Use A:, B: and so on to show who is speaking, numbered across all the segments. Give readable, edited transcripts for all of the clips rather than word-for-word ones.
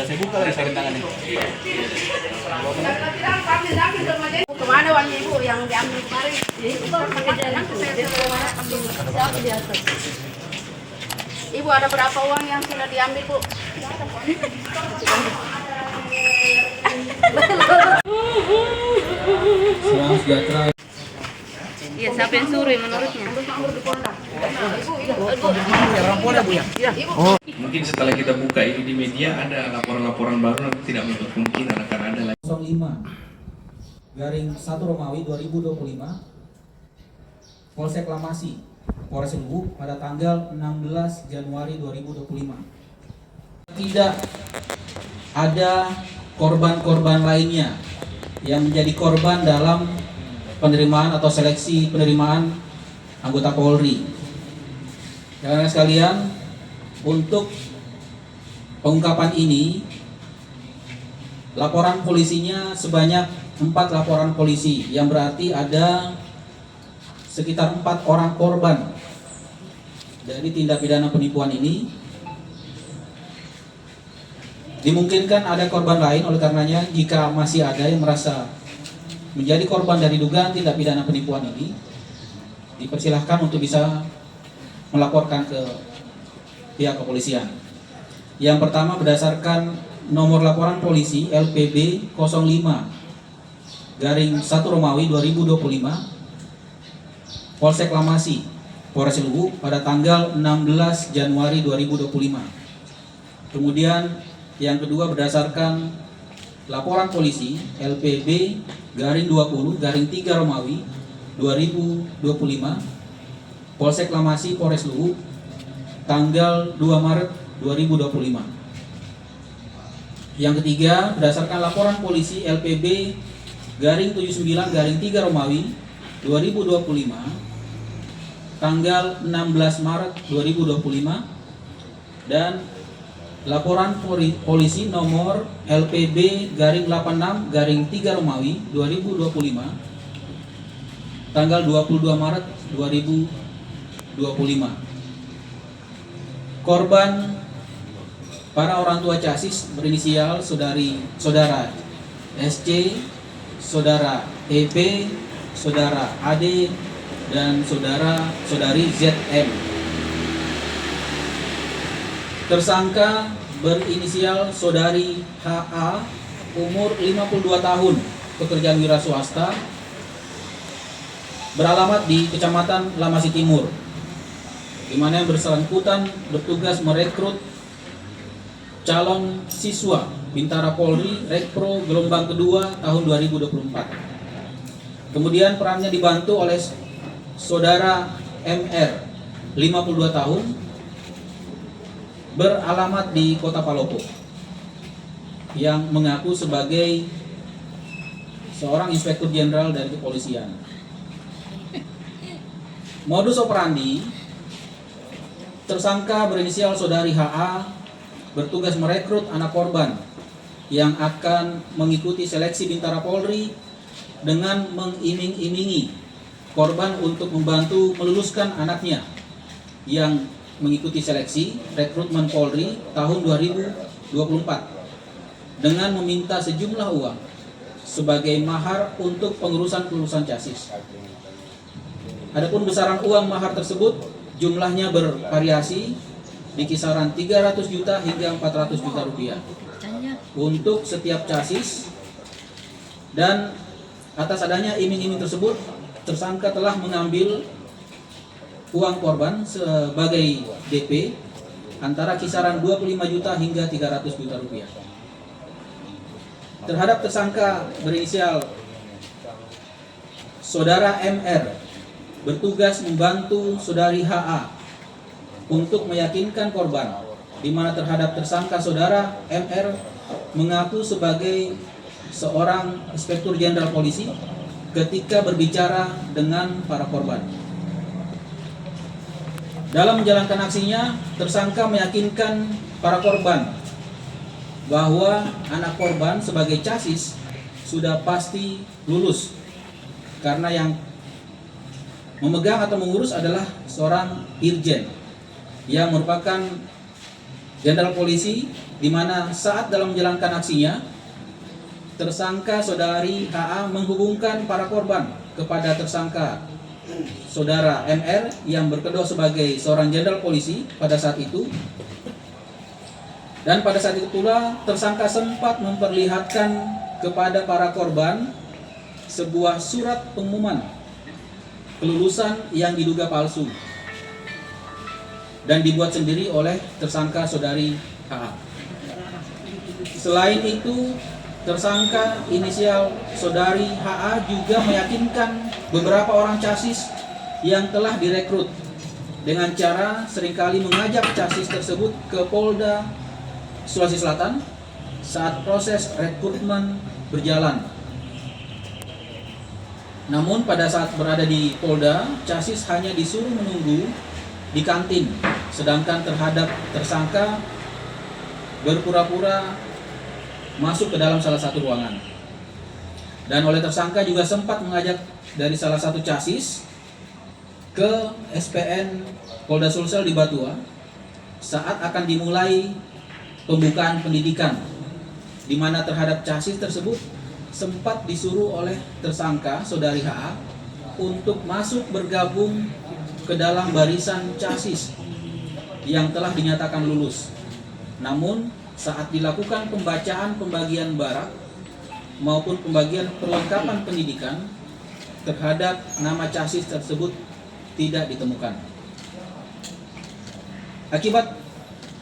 A: saya buka lagi sarung tangannya.
B: Kemana uang ibu yang diambil kemarin? Itu baru pakai jalan ke saya di atas. Ibu ada berapa uang yang sudah diambil, Bu?
C: Salam sejahtera.
D: Iya, siapa yang suruh menurutnya?
E: Mungkin setelah kita buka ini di media ada laporan-laporan baru, nanti tidak menutup kemungkinan akan ada lagi.
C: 05/1 Romawi 2025 Polsek Lamasi Polres Luwu pada tanggal 16 Januari 2025. Tidak ada korban-korban lainnya yang menjadi korban dalam penerimaan atau seleksi penerimaan anggota Polri. Rekan-rekan sekalian, untuk pengungkapan ini laporan polisinya sebanyak 4 laporan polisi, yang berarti ada sekitar 4 orang korban dari tindak pidana penipuan ini. Dimungkinkan ada korban lain, oleh karenanya jika masih ada yang merasa menjadi korban dari dugaan tindak pidana penipuan ini, dipersilahkan untuk bisa melaporkan ke pihak kepolisian. Yang pertama, berdasarkan nomor laporan polisi LPB 05/1 Romawi 2025 Polsek Lamasi Polres Luwu pada tanggal 16 Januari 2025. Kemudian yang kedua, berdasarkan laporan polisi LPB 20/3 Romawi 2025 Polsek Lamasi Polres Luwu tanggal 2 Maret 2025. Yang ketiga, berdasarkan laporan polisi LPB 79/3 Romawi 2025 tanggal 16 Maret 2025 dan laporan polisi nomor LPB 86/3 Romawi 2025 tanggal 22 Maret 2025. Korban para orang tua casis berinisial saudara SC, saudara EP, saudara AD, dan saudari ZM. Tersangka berinisial saudari HA, umur 52 tahun, pekerjaan wira swasta, beralamat di Kecamatan Lamasi Timur, di mana yang bersangkutan bertugas merekrut calon siswa Bintara Polri Rekpro gelombang kedua tahun 2024. Kemudian perannya dibantu oleh saudara MR 52 tahun, beralamat di Kota Palopo, yang mengaku sebagai seorang inspektur jenderal dari kepolisian. Modus operandi, tersangka berinisial saudari HA bertugas merekrut anak korban yang akan mengikuti seleksi Bintara Polri dengan mengiming-imingi korban untuk membantu meluluskan anaknya yang mengikuti seleksi rekrutmen Polri tahun 2024 dengan meminta sejumlah uang sebagai mahar untuk pengurusan casis. Adapun besaran uang mahar tersebut jumlahnya bervariasi di kisaran 300 juta hingga 400 juta rupiah untuk setiap casis, dan atas adanya iming-iming tersebut tersangka telah mengambil uang korban sebagai DP antara kisaran 25 juta hingga 300 juta rupiah. Terhadap tersangka berinisial saudara MR bertugas membantu saudari HA untuk meyakinkan korban, di mana terhadap tersangka saudara MR mengaku sebagai seorang inspektur jenderal polisi ketika berbicara dengan para korban. Dalam menjalankan aksinya, tersangka meyakinkan para korban bahwa anak korban sebagai casis sudah pasti lulus, karena yang memegang atau mengurus adalah seorang irjen yang merupakan jenderal polisi, di mana saat dalam menjalankan aksinya, tersangka saudari HA menghubungkan para korban kepada tersangka saudara MR yang berkedok sebagai seorang jenderal polisi pada saat itu. Dan pada saat itu pula tersangka sempat memperlihatkan kepada para korban sebuah surat pengumuman kelulusan yang diduga palsu dan dibuat sendiri oleh tersangka saudari HA. Selain itu, tersangka inisial saudari HA juga meyakinkan beberapa orang casis yang telah direkrut dengan cara seringkali mengajak casis tersebut ke Polda Sulawesi Selatan saat proses rekrutmen berjalan. Namun pada saat berada di Polda, casis hanya disuruh menunggu di kantin, sedangkan terhadap tersangka berpura-pura masuk ke dalam salah satu ruangan. Dan oleh tersangka juga sempat mengajak dari salah satu casis ke SPN Polda Sulsel di Batua saat akan dimulai pembukaan pendidikan, di mana terhadap casis tersebut sempat disuruh oleh tersangka saudari HA untuk masuk bergabung ke dalam barisan casis yang telah dinyatakan lulus. Namun saat dilakukan pembacaan pembagian barak maupun pembagian perlengkapan pendidikan terhadap nama casis tersebut tidak ditemukan. Akibat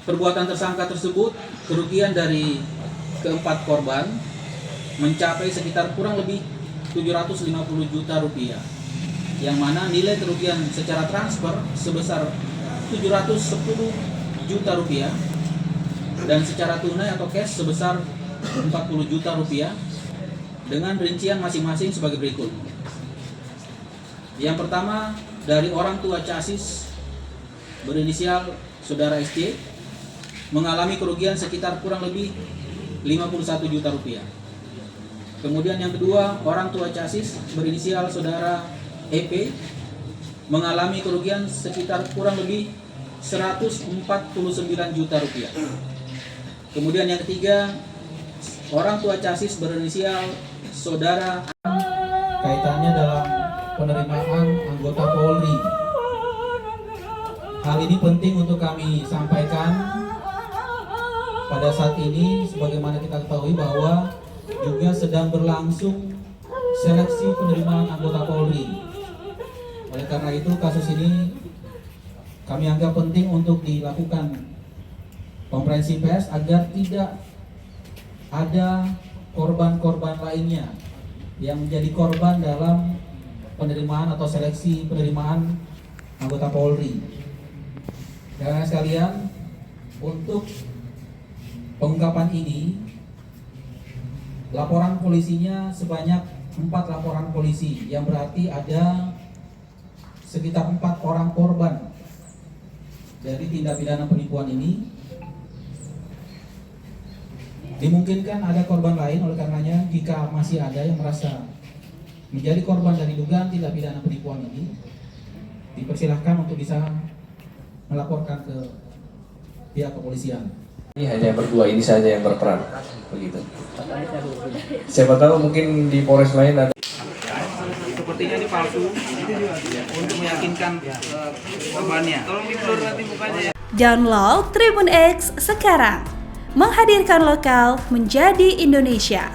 C: perbuatan tersangka tersebut, kerugian dari keempat korban mencapai sekitar kurang lebih 750 juta rupiah, yang mana nilai kerugian secara transfer sebesar 710 juta rupiah dan secara tunai atau cash sebesar 40 juta rupiah dengan rincian masing-masing sebagai berikut. Yang pertama, dari orang tua casis berinisial saudara SC mengalami kerugian sekitar kurang lebih 51 juta rupiah. Kemudian yang kedua, orang tua casis berinisial saudara EP mengalami kerugian sekitar kurang lebih 149 juta rupiah. Kemudian yang ketiga, orang tua casis berinisial saudara kaitannya dalam penerimaan anggota Polri. Hal ini penting untuk kami sampaikan pada saat ini, sebagaimana kita ketahui bahwa juga sedang berlangsung seleksi penerimaan anggota Polri. Oleh karena itu, kasus ini kami anggap penting untuk dilakukan konferensi pers agar tidak ada korban-korban lainnya yang menjadi korban dalam penerimaan atau seleksi penerimaan anggota Polri. Dan sekalian, untuk pengungkapan ini, laporan polisinya sebanyak 4 laporan polisi, yang berarti ada sekitar 4 orang korban dari tindak pidana penipuan ini. Dimungkinkan ada korban lain, oleh karenanya jika masih ada yang merasa menjadi korban dari dugaan tindak pidana penipuan ini, dipersilahkan untuk bisa melaporkan ke pihak kepolisian.
E: Ini hanya berdua ini saja yang berperan, begitu. Siapa tahu mungkin di Polres lain ada.
C: Sepertinya ini palsu untuk meyakinkan korbannya. Tolong di-blur nanti mukanya ya.
A: Download Tribun X sekarang, menghadirkan lokal menjadi Indonesia.